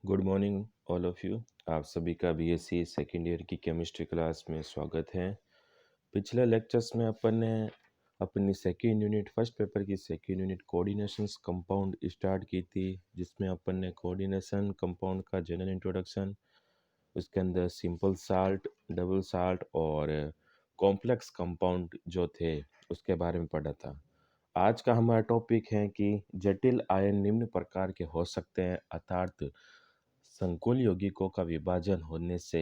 Good morning all of you. आप सभी का बीएससी सेकेंड ईयर की केमिस्ट्री क्लास में स्वागत है। पिछले लेक्चर्स में अपन ने अपनी सेकेंड यूनिट फर्स्ट पेपर की second unit coordinations compound start की थी, जिसमें अपन ने कोऑर्डिनेशन कंपाउंड का जनरल इंट्रोडक्शन, उसके अंदर सिंपल साल्ट, डबल साल्ट और कॉम्प्लेक्स कंपाउंड जो थे उसके बारे में पढ़ा था। आज का हमारा टॉपिक है कि जटिल आयन निम्न प्रकार के हो सकते हैं, अर्थात संकुल यौगिकों का विभाजन होने से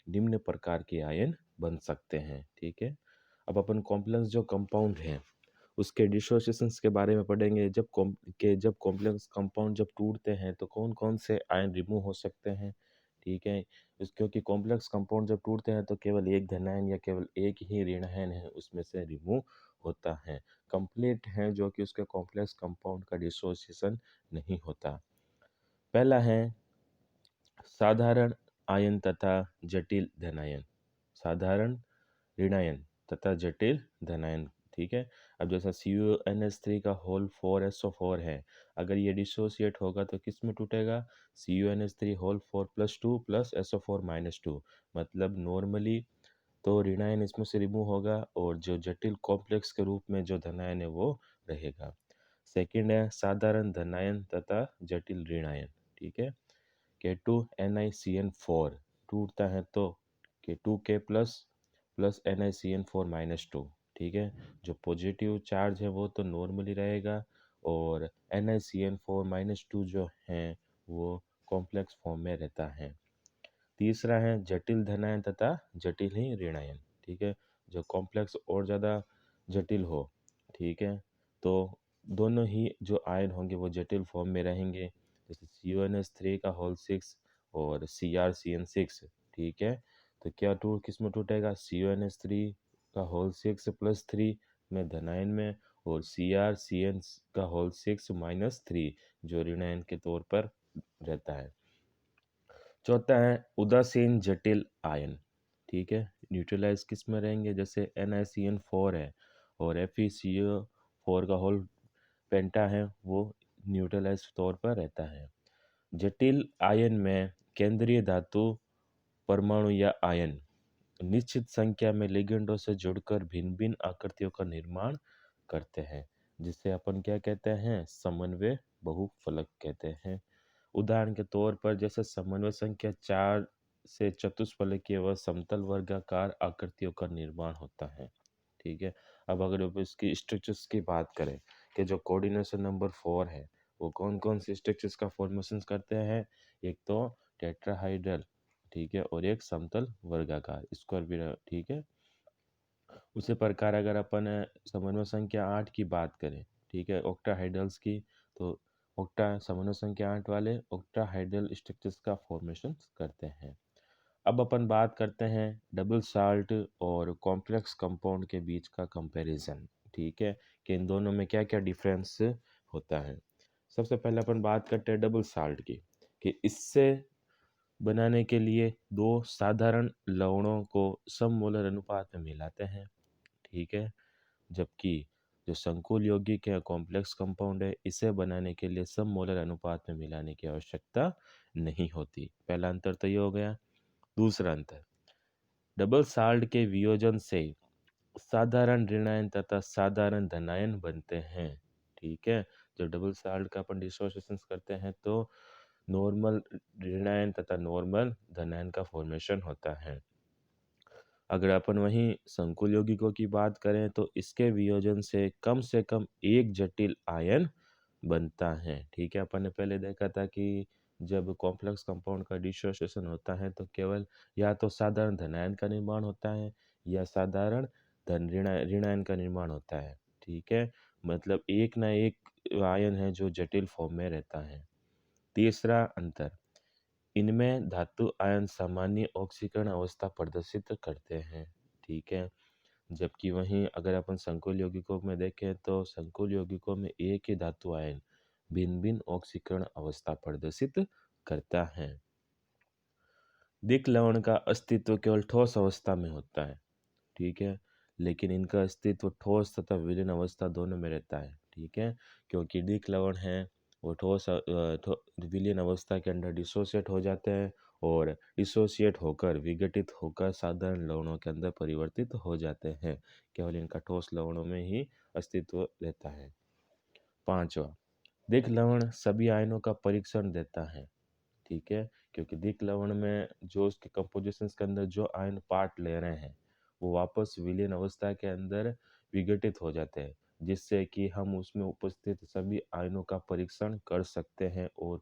निम्न प्रकार के आयन बन सकते हैं। ठीक है, अब अपन कॉम्प्लेक्स जो कंपाउंड है उसके डिसोसिएशंस के बारे में पढ़ेंगे। जब कॉम्प्लेक्स कंपाउंड जब टूटते हैं तो कौन कौन से आयन रिमूव हो सकते हैं। ठीक है, क्योंकि कॉम्प्लेक्स कंपाउंड जब टूटते हैं तो केवल एक धनायन या केवल एक ही ऋण आयन है उसमें से रिमूव होता है। कंप्लीट है जो कि उसके कॉम्प्लेक्स कंपाउंड का डिसोसिएशन नहीं होता। पहला है साधारण आयन तथा जटिल धनायन। साधारण ऋणायन तथा जटिल धनायन। ठीक है, अब जैसा CuNH3 का होल 4SO4 है, अगर ये डिसोसिएट होगा तो किस में टूटेगा? CuNH3 whole 4+2 plus SO4-2। मतलब नॉर्मली तो ऋणायन इसमें से रिमूव होगा और जो जटिल कॉम्प्लेक्स के रूप में जो धनायन है वो रहेगा। सेकंड है साधारण धनायन तथा जटिल ऋणायन। ठीक है, K2NiCN4 टूटता है तो K2K प्लस प्लस NiCN4-2। ठीक है, जो पॉजिटिव चार्ज है वो तो नॉर्मली रहेगा और NiCN4-2 जो है वो कॉम्प्लेक्स फॉर्म में रहता है। तीसरा है जटिल धनायन तथा जटिल ही ऋणायन। ठीक है, जो कॉम्प्लेक्स और ज़्यादा जटिल हो, ठीक है, तो दोनों ही जो आयन होंगे वो जटिल फॉर्म में रहेंगे, जैसे CuNH3 का होल 6 और CrCN6। ठीक है, तो क्या टूट किस में टूटेगा? CuNH3 का होल 6+3 में धनायन में और CrCN का होल 6-3 जो ऋणायन के तौर पर रहता है। चौथा है उदासीन जटिल आयन। ठीक है, न्यूट्रलाइज किस में रहेंगे? जैसे NiCN4 है और FeCO4 का होल पेंटा है, वो न्यूट्रलाइज तौर पर रहता है। जटिल आयन में केंद्रीय धातु, परमाणु या आयन निश्चित संख्या में लिगेंडों से जुड़कर भिन्न भिन्न आकृतियों का निर्माण करते हैं, जिसे अपन क्या कहते हैं? समन्वय बहुफलक कहते हैं। उदाहरण के तौर पर जैसे समन्वय संख्या 4 से चतुष्फलकीय व समतल वर्गाकार आकृतियों का निर्माण होता है। ठीक है, अब अगर अब इसकी स्ट्रक्चर्स की बात करें कि जो कोऑर्डिनेशन नंबर 4 है वो कौन कौन से स्ट्रक्चर्स का फॉर्मेशन करते हैं? एक तो टेट्राहाइड्रल, ठीक है, और एक समतल वर्गाकार स्क्वायर। ठीक है, उसी प्रकार अगर अपन समन्वय संख्या 8 की बात करें, ठीक है, ऑक्टाहाइड्रल्स की, तो ऑक्टा समन्वय संख्या 8 वाले ऑक्टाहाइड्रल स्ट्रक्चर्स का फॉर्मेशन करते हैं। अब अपन बात करते हैं डबल साल्ट और कॉम्प्लेक्स कंपाउंड के बीच का कंपैरिजन। ठीक है, कि इन दोनों में क्या क्या डिफरेंस होता है। सबसे पहले अपन बात करते हैं डबल साल्ट की, कि इससे बनाने के लिए दो साधारण लवणों को सममोलर अनुपात में मिलाते हैं। ठीक है, जबकि जो संकुल यौगिक है कॉम्प्लेक्स कंपाउंड है, इसे बनाने के लिए सममोलर अनुपात में मिलाने की आवश्यकता नहीं होती। पहला अंतर तो ये हो गया। दूसरा अंतर, डबल साल्ट के वियोजन से साधारण ऋणायन तथा साधारण धनायन बनते हैं। ठीक है, जब डबल साल्ट का अपन डिसोसिएशन करते हैं तो नॉर्मल ऋणायन तथा नॉर्मल धनायन का फॉर्मेशन होता है। अगर अपन वहीं संकुल यौगिकों की बात करें तो इसके वियोजन से कम एक जटिल आयन बनता है। ठीक है, अपन ने पहले देखा था कि जब कॉम्प्लेक्स कंपाउंड का डिसोसिएशन होता है तो केवल या तो साधारण धनायन का निर्माण होता है या साधारण ऋणायन का निर्माण होता है। ठीक है, मतलब एक ना एक आयन है जो जटिल फॉर्म में रहता है। तीसरा अंतर, इनमें धातु आयन सामान्य ऑक्सीकरण अवस्था प्रदर्शित करते हैं। ठीक है, जबकि वहीं अगर अपन संकुल यौगिकों में देखें तो संकुल यौगिकों में एक ही धातु आयन भिन्न भिन्न ऑक्सीकरण अवस्था प्रदर्शित करता है। दिक् लवण का अस्तित्व केवल ठोस अवस्था में होता है। ठीक है, लेकिन इनका अस्तित्व ठोस तथा विलीन अवस्था दोनों में रहता है। ठीक है, क्योंकि दिक् लवण है वो विलीन अवस्था के अंदर डिसोसिएट हो जाते हैं और डिसोसिएट होकर विघटित होकर साधारण लवणों के अंदर परिवर्तित हो जाते हैं। केवल इनका ठोस लवणों में ही अस्तित्व रहता है। पांचवा, दिक् लवण सभी आयनों का परीक्षण देता है। ठीक है, क्योंकि दिक् लवण में जो उसके कंपोजिशंस के अंदर जो आयन पार्ट ले रहे हैं वो वापस विलीन अवस्था के अंदर विघटित हो जाते हैं, जिससे कि हम उसमें उपस्थित सभी आयनों का परीक्षण कर सकते हैं और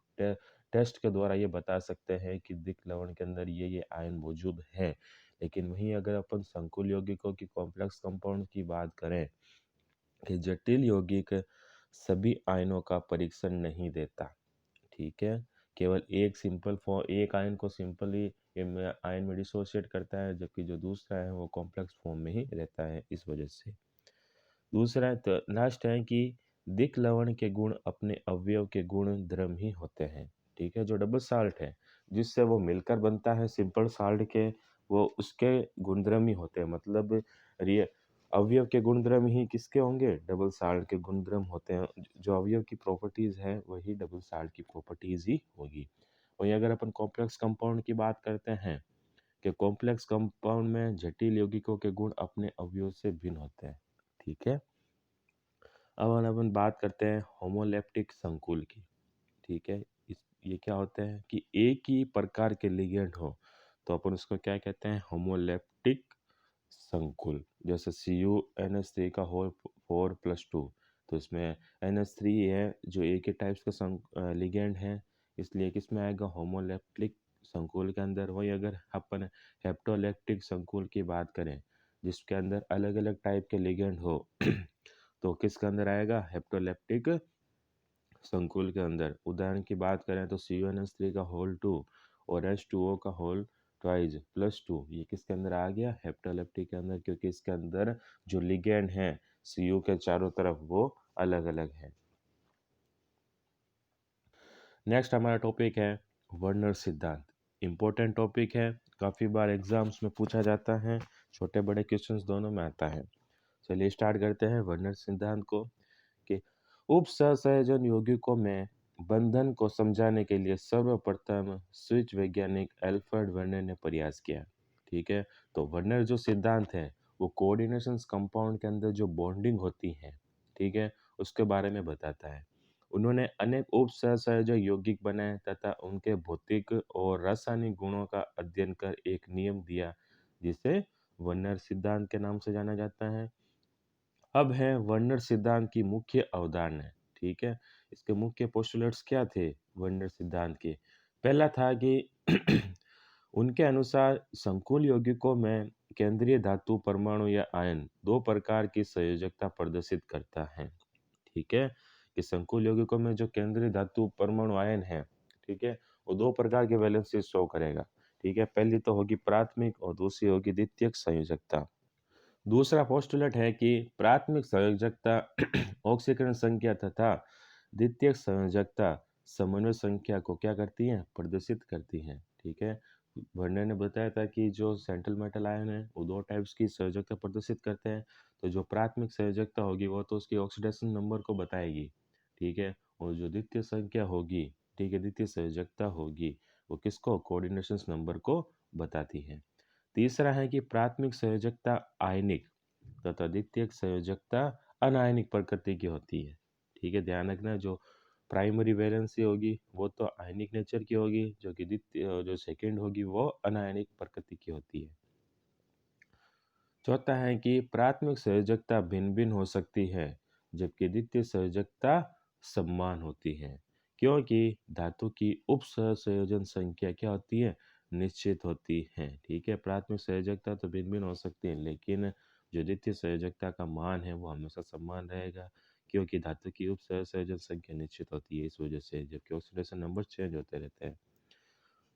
टेस्ट के द्वारा ये बता सकते हैं कि दिक् लवण के अंदर ये आयन मौजूद हैं। लेकिन वहीं अगर अपन संकुल यौगिकों की कॉम्प्लेक्स कंपाउंड की बात करें कि जटिल यौगिक सभी आयनों का परीक्षण नहीं देता। ठीक है, केवल एक आयन को सिंपली आयन में डिसोसिएट करता है, जबकि जो दूसरा है वो कॉम्प्लेक्स फॉर्म में ही रहता है, इस वजह से। दूसरा तो लास्ट है कि दिक् लवण के गुण अपने अवयव के गुण द्रव्य ही होते हैं। ठीक है, जो डबल साल्ट है जिससे वो मिलकर बनता है सिंपल साल्ट के, वो उसके गुणधर्म ही होते हैं। मतलब रिय अवयव के गुणधर्म ही किसके होंगे? डबल साल्ट के गुणधर्म होते हैं। जो अवयव की प्रॉपर्टीज है वही डबल साल्ट की प्रॉपर्टीज ही होगी। वहीं अगर अपन कॉम्प्लेक्स कंपाउंड की बात करते हैं कि कॉम्प्लेक्स कंपाउंड में जटिल यौगिकों के गुण अपने अवयव से भिन्न होते हैं। ठीक है, अब अपन बात करते हैं होमोलेप्टिक संकुल की। ठीक है, ये क्या होते हैं कि एक ही प्रकार के लिगेंड हो तो अपन उसको क्या कहते हैं? होमोलेप्टिक संकुल। जैसे CuNH3 का होल 4+2, तो इसमें NH3 है जो एक ही टाइप्स का लिगेंड है, इसलिए किसमें आएगा? होमोलेप्टिक संकुल के अंदर। वही अगर अपन हेप्टोलेप्टिक संकुल की बात करें जिसके अंदर अलग अलग टाइप के लिगेंड हो तो किसके अंदर आएगा? हेप्टोलेप्टिक संकुल के अंदर। उदाहरण की बात करें तो CuNH3 का होल 2 और H2O का होल ट्वाइज +2, ये किसके अंदर आ गया? हेप्टोलेप्टिक के अंदर, क्योंकि इसके अंदर जो लिगेंड है Cu के चारों तरफ वो अलग अलग है। नेक्स्ट हमारा टॉपिक है वर्नर सिद्धांत। इम्पोर्टेंट टॉपिक है, काफ़ी बार एग्जाम्स में पूछा जाता है, छोटे बड़े क्वेश्चंस दोनों में आता है। चलिए स्टार्ट करते हैं वर्नर सिद्धांत को। कि उपसहसंयोजन यौगिकों में बंधन को समझाने के लिए सर्वप्रथम स्विस वैज्ञानिक एल्फ्रेड वर्नर ने प्रयास किया। ठीक है, तो वर्नर जो सिद्धांत है वो कोऑर्डिनेशन कंपाउंड के अंदर जो बॉन्डिंग होती है, ठीक है, उसके बारे में बताता है। उन्होंने अनेक उपसहसंयोजक यौगिक बनाए तथा उनके भौतिक और रासायनिक गुणों का अध्ययन कर एक नियम दिया जिसे वर्नर सिद्धांत के नाम से जाना जाता है। अब है वर्नर सिद्धांत की मुख्य अवधारणा। ठीक है, इसके मुख्य पोस्टुलेट्स क्या थे वर्नर सिद्धांत के? पहला था कि उनके अनुसार संकुल यौगिकों में केंद्रीय धातु परमाणु या आयन दो प्रकार की संयोजकता प्रदर्शित करता है। ठीक है, कि संकुल यौगिकों में जो केंद्रीय धातु परमाणु आयन है, ठीक है, वो दो प्रकार के वैलेंसी शो करेगा। ठीक है, पहली तो होगी प्राथमिक और दूसरी होगी द्वितीयक संयोजकता। दूसरा पोस्टुलेट है कि प्राथमिक संयोजकता ऑक्सीकरण संख्या तथा द्वितीयक संयोजकता समन्वय संख्या को क्या करती है? प्रदर्शित करती है। ठीक है, वर्नर ने बताया था कि जो सेंट्रल मेटल आयन है वो दो टाइप्स की संयोजकता प्रदर्शित करते हैं। तो जो प्राथमिक संयोजकता होगी वो तो उसकी ऑक्सीडेशन नंबर को बताएगी। ठीक है, और जो द्वितीय संख्या होगी, ठीक है, द्वितीय संयोजकता होगी वो किसको? कोऑर्डिनेशन नंबर को बताती है। तीसरा है कि प्राथमिक संयोजकता आयनिक तथा द्वितीयक संयोजकता अनायनिक प्रकृति की होती है। ठीक है, ध्यान रखना, जो प्राइमरी वैलेंसी होगी वो तो आयनिक नेचर की होगी, जो कि द्वितीय जो सेकंड होगी वो अनायनिक प्रकृति की होती है। चौथा है कि प्राथमिक संयोजकता भिन्न भिन्न हो सकती है जबकि द्वितीय संयोजकता समान होती है, क्योंकि धातु की उप सहसंयोजन संख्या क्या होती है? निश्चित होती है। ठीक है, प्राथमिक संयोजकता तो भिन्न भिन्न हो सकती है लेकिन जो द्वितीय संयोजकता का मान है वो हमेशा समान रहेगा, क्योंकि धातु की उप सहसंयोजन संख्या निश्चित होती है, इस वजह से, जबकि ऑक्सीडेशन नंबर चेंज होते रहते हैं।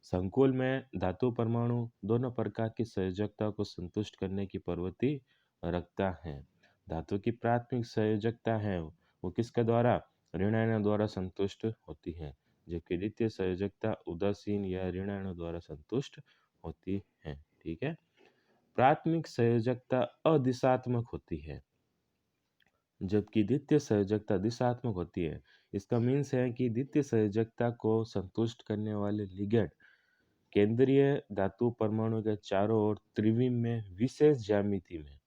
संकुल में धातु परमाणु दोनों प्रकार की संयोजकता को संतुष्ट करने की प्रवृत्ति रखता है। धातु की प्राथमिक संयोजकता है वो किसके द्वारा? ऋण आयनों द्वारा संतुष्ट होती है, जबकि द्वितीय संयोजकता उदासीन या ऋण आयनों द्वारा संतुष्ट होती है। ठीक है, प्राथमिक संयोजकता अदिशात्मक होती है जबकि द्वितीय संयोजकता दिशात्मक होती है। इसका मीन्स है कि द्वितीय संयोजकता को संतुष्ट करने वाले लिगैंड केंद्रीय धातु परमाणु के चारों ओर त्रिविम में विशेष ज्यामिति में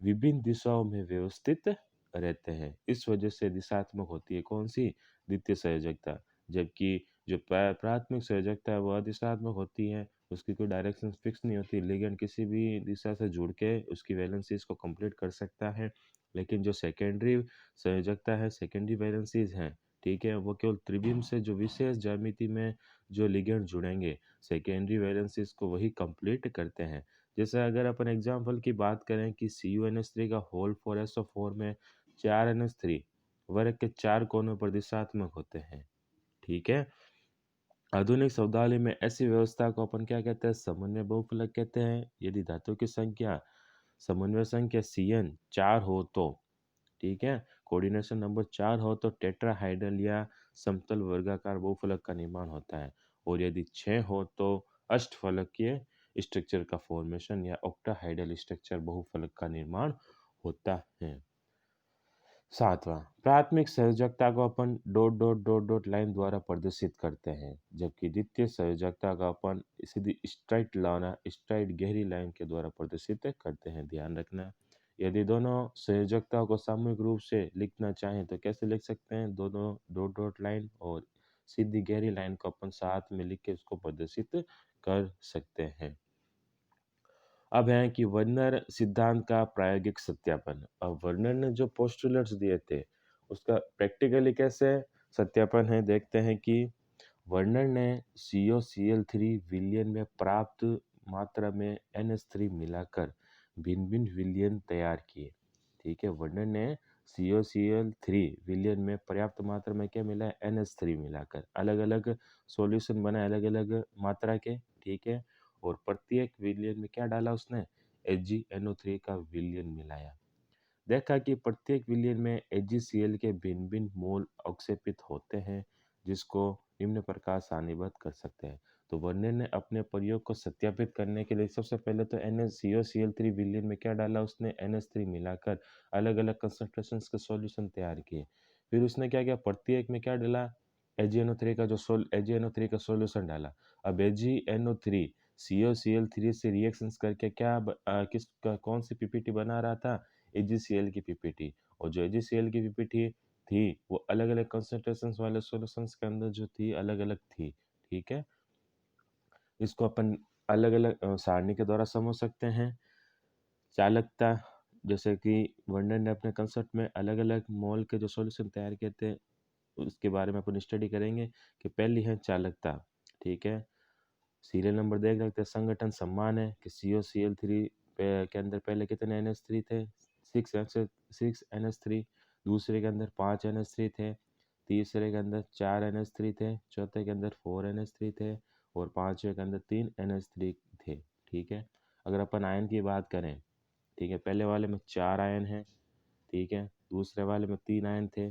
विभिन्न दिशाओं में व्यवस्थित रहते हैं। इस वजह से दिशात्मक होती है कौन सी? द्वितीय संयोजकता। जबकि जो प्राथमिक संयोजकता है वो अदिशात्मक होती है, उसकी कोई डायरेक्शन फिक्स नहीं होती, लिगैंड किसी भी दिशा से जुड़ के उसकी वैलेंसीज को कंप्लीट कर सकता है। लेकिन जो सेकेंडरी संयोजकता है, सेकेंडरी वैलेंसीज हैं, ठीक है, वो केवल त्रिविम से जो विशेष ज्यामिति में जो लिगैंड जुड़ेंगे सेकेंडरी वैलेंसीज को वही कंप्लीट करते हैं। जैसे अगर अपन एग्जाम्पल की बात करें कि CuNH3 का होल 4SO4 में 4NH3 वर्ग के 4 कोनों पर दिशात्मक होते हैं, ठीक है। आधुनिक शब्दावली में ऐसी व्यवस्था को अपन क्या कहते हैं? समन्वय बहुफलक कहते हैं। यदि धातु की संख्या समन्वय संख्या Cn 4 हो तो, ठीक है, कोऑर्डिनेशन नंबर 4 हो तो टेट्राहाइड्रल या समतल वर्गाकार बहुफलक का निर्माण होता है। और यदि 6 हो तो अष्टफलकीय स्ट्रक्चर का फॉर्मेशन या ऑक्टाहाइड्रल स्ट्रक्चर बहुफलक का निर्माण होता है। सातवां, प्राथमिक संयोजकता को अपन dot dot dot dot line द्वारा प्रदर्शित करते हैं, जबकि द्वितीय संयोजकता का अपन सीधी स्ट्राइट गहरी लाइन के द्वारा प्रदर्शित करते हैं। ध्यान रखना, यदि दोनों संयोजकताओं को सामूहिक रूप से लिखना चाहें तो कैसे लिख सकते हैं? दोनों डॉट डॉट लाइन और सीधी गहरी लाइन को अपन साथ में लिख के उसको प्रदर्शित कर सकते हैं। अब है कि वर्नर सिद्धांत का प्रायोगिक सत्यापन। अब वर्नर ने जो पोस्टुलेट्स दिए थे उसका प्रैक्टिकली कैसे सत्यापन है, देखते हैं कि वर्नर ने COCl3 विलयन में प्राप्त मात्रा में NH3 मिलाकर भिन्न भिन्न विलयन तैयार किए, ठीक है। वर्नर ने COCl3 विलयन में पर्याप्त मात्रा में क्या मिला है? NH3 मिलाकर अलग अलग सॉल्यूशन बनाए अलग अलग मात्रा के, ठीक है। और प्रत्येक विलयन में क्या डाला उसने? HgNO3 का विलयन मिलाया। देखा कि प्रत्येक विलयन में AgCl के भिन्न भिन्न मोल अवक्षेपित होते हैं, जिसको निम्न प्रकार सारणीबद्ध कर सकते हैं। तो वर्नर ने अपने प्रयोग को सत्यापित करने के लिए सबसे पहले तो COCl3 विलयन में क्या डाला उसने? NH3 मिलाकर अलग अलग कंसंट्रेशंस के सॉल्यूशन तैयार किए। फिर उसने क्या किया? प्रत्येक में क्या डाला? AgNO3 का सॉल्यूशन डाला। अब AgNO3 COCl3 से रिएक्शंस करके कौन सी पीपीटी बना रहा था? AgCl की पीपीटी। और जो AgCl की पीपीटी थी वो अलग अलग कंसंट्रेशंस वाले सॉल्यूशंस के अंदर जो थी अलग अलग थी, ठीक है। इसको अपन अलग अलग सारणी के द्वारा समझ सकते हैं। चालकता, जैसे कि वर्नर ने अपने कंसेप्ट में अलग अलग मोल के जो सॉल्यूशन तैयार किए थे उसके बारे में अपन स्टडी करेंगे। कि पहली है चालकता, ठीक है। सीरियल नंबर देख सकते हैं, संगठन समान है कि COCl3 के अंदर पहले कितने NH3 थे? 6NH3। दूसरे के अंदर 5NH3 थे। तीसरे के अंदर 4NH3 थे। चौथे के अंदर 4NH3 थे। और पांचवे के अंदर 3NH3 थे, ठीक है। अगर अपन आयन की बात करें, ठीक है, पहले वाले में 4 आयन हैं, ठीक है। दूसरे वाले में 3 आयन थे।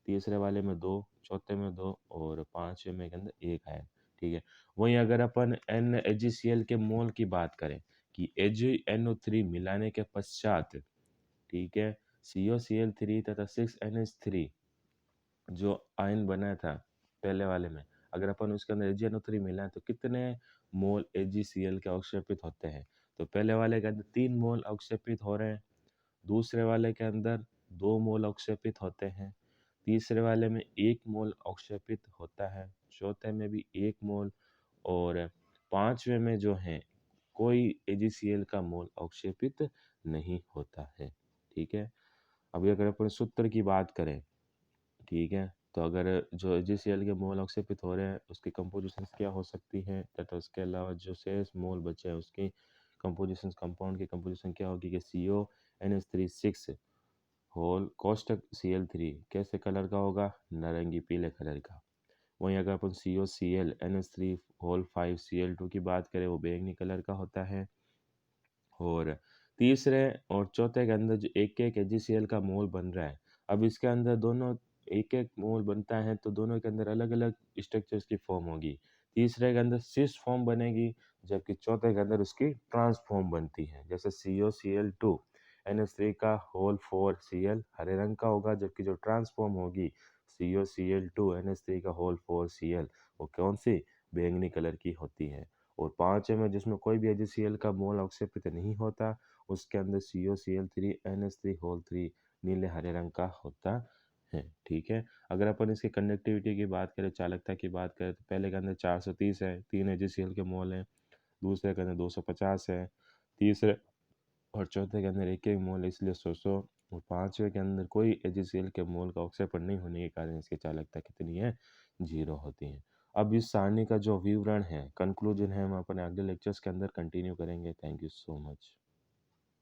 तीसरे वाले में 2, चौथे में 2 और पांचवे में के अंदर 1 आयन, ठीक है। वहीं अगर अपन NaGCl के मोल की बात करें कि AgNO3 मिलाने के पश्चात, ठीक है, COCl3 तथा 6NH3 जो आयन बना था पहले वाले में, अगर अपन उसके अंदर AgNO3 मिलाएं तो कितने मोल AgCl के अवक्षेपित होते हैं? तो पहले वाले के अंदर 3 मोल अवक्षेपित हो रहे हैं। दूसरे वाले के अंदर 2 मोल अवक्षेपित होते हैं। तीसरे वाले में 1 मोल अवक्षेपित होता है। चौथे में भी 1 मोल। और पांचवे में जो है कोई AgCl का मोल अवक्षेपित नहीं होता है, ठीक है। अभी अगर अपन सूत्र की बात करें, ठीक है, तो अगर जो AgCl के मोल अवक्षेपित हो रहे हैं उसकी कंपोजिशंस क्या हो सकती है तथा उसके अलावा जो शेष मोल बचे हैं उसकी कंपोजिशंस, कंपाउंड की कंपोजिशन क्या होगी कि CONH3 6 होल कोष्टक Cl3 कैसे कलर का होगा? नारंगी पीले कलर का। वहीं अगर अपन COCl NH3 होल 5 Cl2 की बात करें वो बैंगनी कलर का होता है। और तीसरे और चौथे के अंदर जो एक एक AgCl का मोल बन रहा है, अब इसके अंदर दोनों एक एक मोल बनता है तो दोनों के अंदर अलग अलग स्ट्रक्चर्स की फॉर्म होगी। तीसरे के अंदर सिस फॉर्म बनेगी, जबकि चौथे के अंदर उसकी ट्रांसफॉर्म बनती है। जैसे COCl2 NH3 का होल 4 Cl हरे रंग का होगा, जबकि जो ट्रांसफॉर्म होगी COCl2 NH3 का होल 4Cl, वो कौन सी, बैंगनी कलर की होती है। और पांचवे में जिसमें कोई भी HCl का मोल अवक्षेपित नहीं होता, उसके अंदर COCl3NH3 होल 3 नीले हरे रंग का होता है। ठीक है, अगर अपन इसकी कंडक्टिविटी की बात करें, चालकता की बात करें, तो पहले के अंदर 430 है, 3 HCl के मोल हैं। दूसरे के अंदर 250 है, तीसरे और चौथे के अंदर एक एक मोल है, इसलिए 100। और पांचवे के अंदर कोई HCl के मोल का ऑक्सीकरण नहीं होने के कारण इसकी चालकता कितनी है, 0 होती है। अब इस सारणी का जो विवरण है, कंक्लूजन है, हम अपने अगले लेक्चर्स के अंदर कंटिन्यू करेंगे। Thank you so much.